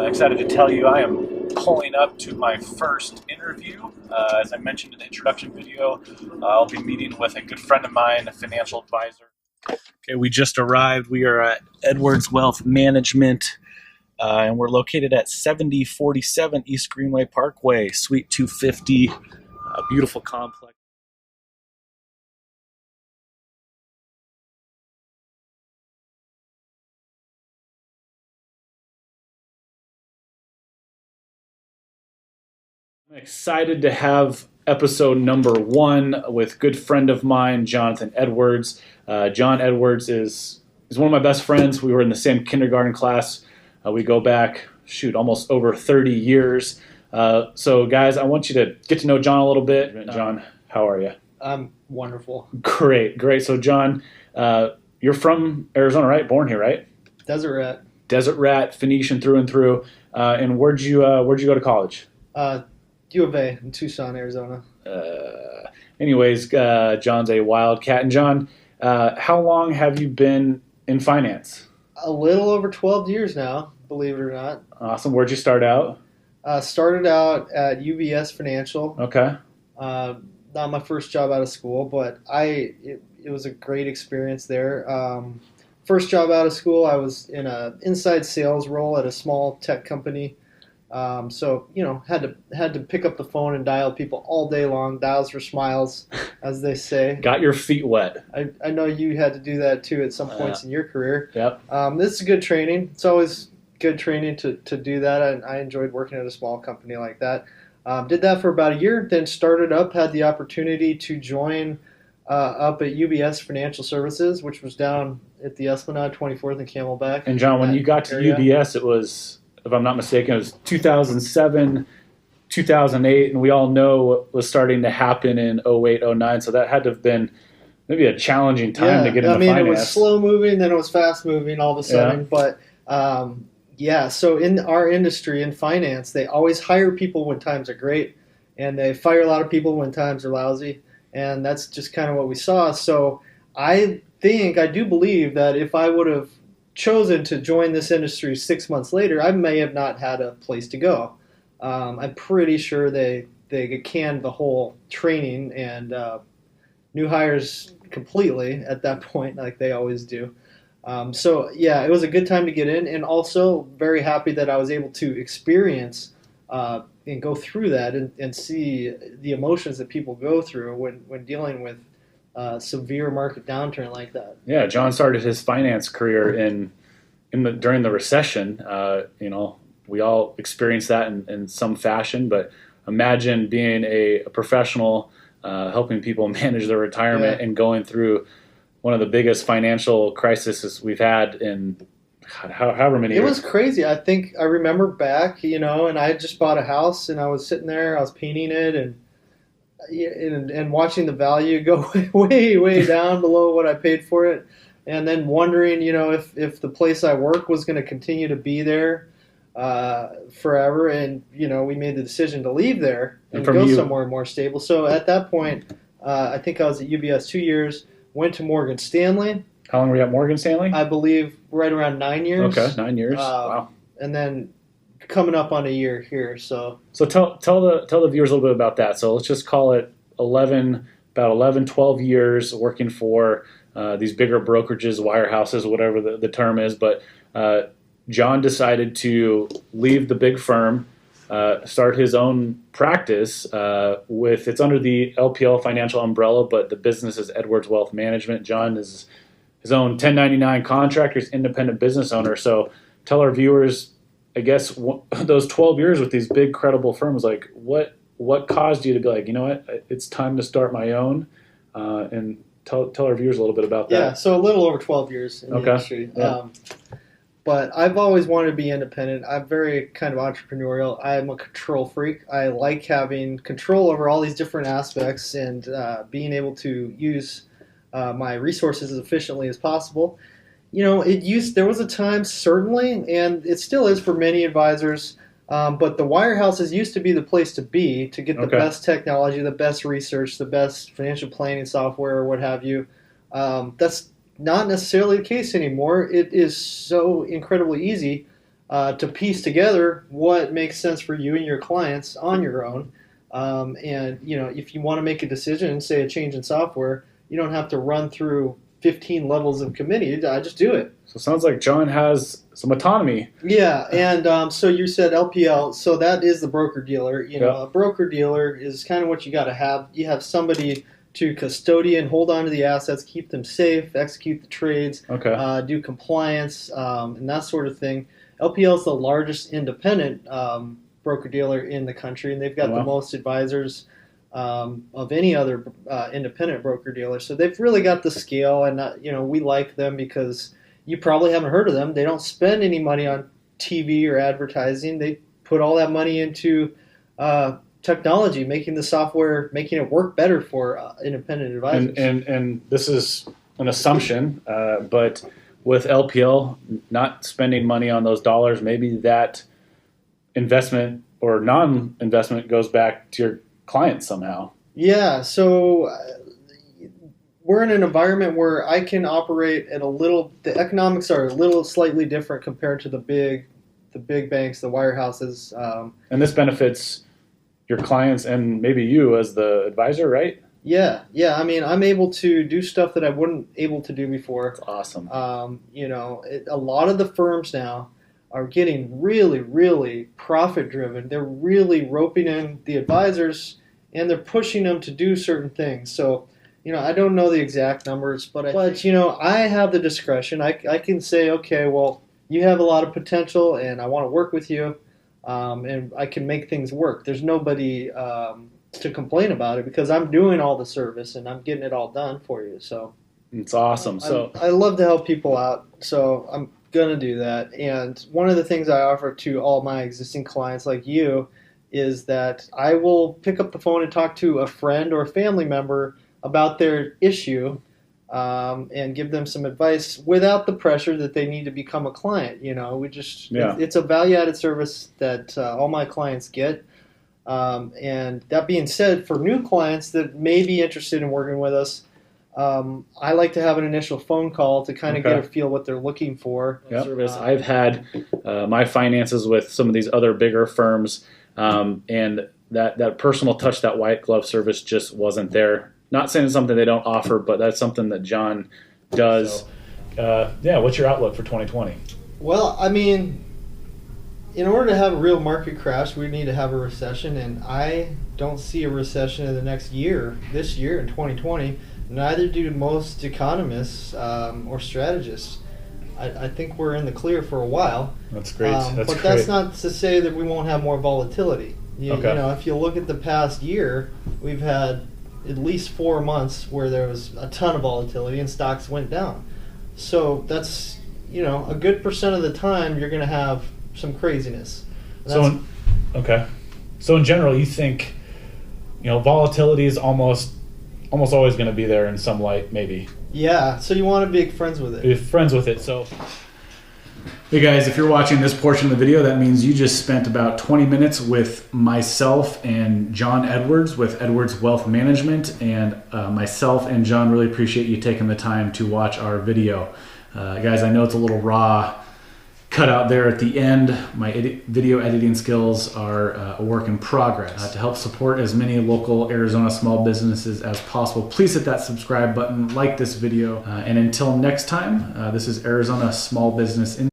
excited to tell you I am pulling up to my first interview. As I mentioned in the introduction video, I'll be meeting with a good friend of mine, a financial advisor. Okay, we just arrived. We are at Edwards Wealth Management, and we're located at 7047 East Greenway Parkway, Suite 250, a beautiful complex. I'm excited to have episode number 1 with good friend of mine, Jonathan Edwards. John Edwards is one of my best friends. We were in the same kindergarten class. We go back, almost over 30 years. So guys, I want you to get to know John a little bit. John, how are you? I'm wonderful. Great. So John, you're from Arizona, right? Born here, right? Desert Rat, Phoenician through and through. And where'd you go to college? U of A in Tucson, Arizona. John's a wildcat. And John, how long have you been in finance? A little over 12 years now, believe it or not. Awesome. Where'd you start out? Started out at UBS Financial. Okay. Not my first job out of school, but it was a great experience there. First job out of school, I was in an inside sales role at a small tech company. So had to pick up the phone and dial people all day long. Dials for smiles, as they say. Got your feet wet. I know you had to do that too at some points in your career. Yep. This is good training. It's always good training to do that. I enjoyed working at a small company like that. Did that for about a year, then had the opportunity to join up at UBS Financial Services, which was down at the Esplanade, 24th and Camelback. And John, when you got to UBS, it was, if I'm not mistaken, it was 2007, 2008, and we all know what was starting to happen in 08, 09, so that had to have been maybe a challenging time to get into finance. It was slow moving, then it was fast moving all of a sudden, but so in our industry, in finance, they always hire people when times are great, and they fire a lot of people when times are lousy, and that's just kind of what we saw. So I do believe that if I would have chosen to join this industry 6 months later, I may have not had a place to go. I'm pretty sure they canned the whole training and new hires completely at that point, like they always do. It was a good time to get in, and also very happy that I was able to experience and go through that and see the emotions that people go through when dealing with severe market downturn like that. Yeah, John started his finance career during the recession. We all experienced that in some fashion, but imagine being a professional helping people manage their retirement and going through one of the biggest financial crises we've had in however many years. It was crazy. I think I remember back, and I had just bought a house, and I was sitting there, I was painting it, and watching the value go way, way down below what I paid for it, and then wondering, if the place I work was going to continue to be there forever, and we made the decision to leave there and go somewhere more stable. So at that point, I think I was at UBS 2 years, went to Morgan Stanley. How long were you at Morgan Stanley? I believe right around 9 years. Okay, 9 years. Wow. And then coming up on a year here. So tell the viewers a little bit about that. So let's just call it 12 years working for these bigger brokerages, wirehouses, whatever the term is. But John decided to leave the big firm, start his own practice it's under the LPL financial umbrella, but the business is Edwards Wealth Management. John is his own 1099 contractor, he's independent business owner. So tell our viewers, I guess, those 12 years with these big credible firms, like what caused you to be like, you know what, it's time to start my own, and tell our viewers a little bit about that. Yeah, so a little over 12 years in the industry. Yeah. But I've always wanted to be independent. I'm very kind of entrepreneurial. I'm a control freak. I like having control over all these different aspects and being able to use my resources as efficiently as possible. There was a time, certainly, and it still is for many advisors, but the wirehouses used to be the place to be to get the best technology, the best research, the best financial planning software, or what have you. That's not necessarily the case anymore. It is so incredibly easy to piece together what makes sense for you and your clients on your own. And if you want to make a decision, say a change in software, you don't have to run through 15 levels of committee. I just do it. So it sounds like John has some autonomy. Yeah, and so you said LPL, so that is the broker-dealer. A broker-dealer is kind of what you got to have. You have somebody to custodian, hold on to the assets, keep them safe, execute the trades, do compliance, and that sort of thing. LPL is the largest independent broker-dealer in the country, and they've got the most advisors of any other independent broker-dealer. So they've really got the scale, and we like them because you probably haven't heard of them. They don't spend any money on TV or advertising. They put all that money into technology, making the software, making it work better for independent advisors. And this is an assumption, but with LPL not spending money on those dollars, maybe that investment or non-investment goes back to your clients somehow. Yeah, so we're in an environment where I can operate at the economics are a little slightly different compared to the big banks, the wirehouses. And this benefits your clients and maybe you as the advisor, right? Yeah. I mean, I'm able to do stuff that I wasn't able to do before. That's awesome. A lot of the firms now are getting really, really profit driven. They're really roping in the advisors and they're pushing them to do certain things. So, I don't know the exact numbers, but I have the discretion. I can say, okay, well, you have a lot of potential and I want to work with you, and I can make things work. There's nobody to complain about it because I'm doing all the service and I'm getting it all done for you. So it's awesome. So I love to help people out, so I'm gonna do that. And one of the things I offer to all my existing clients like you is that I will pick up the phone and talk to a friend or a family member about their issue, and give them some advice without the pressure that they need to become a client. It's a value-added service that all my clients get. And that being said, for new clients that may be interested in working with us, I like to have an initial phone call to kind of get a feel what they're looking for. Service. I've had my finances with some of these other bigger firms, and that personal touch, that white glove service just wasn't there. Not saying it's something they don't offer, but that's something that John does. So, what's your outlook for 2020? Well, I mean, in order to have a real market crash, we need to have a recession, and I don't see a recession in the next year, this year in 2020. Neither do most economists or strategists. I think we're in the clear for a while. That's great. That's not to say that we won't have more volatility. If you look at the past year, we've had at least 4 months where there was a ton of volatility and stocks went down. So that's, a good percent of the time you're going to have some craziness. So in general, you think, volatility is almost always going to be there in some light, maybe. Yeah, so you want to be friends with it. Be friends with it. So, hey guys, if you're watching this portion of the video, that means you just spent about 20 minutes with myself and John Edwards with Edwards Wealth Management, and myself and John really appreciate you taking the time to watch our video. Guys, I know it's a little raw cut out there at the end. My video editing skills are a work in progress. To help support as many local Arizona small businesses as possible, please hit that subscribe button, like this video, and until next time, this is Arizona Small Business Insight.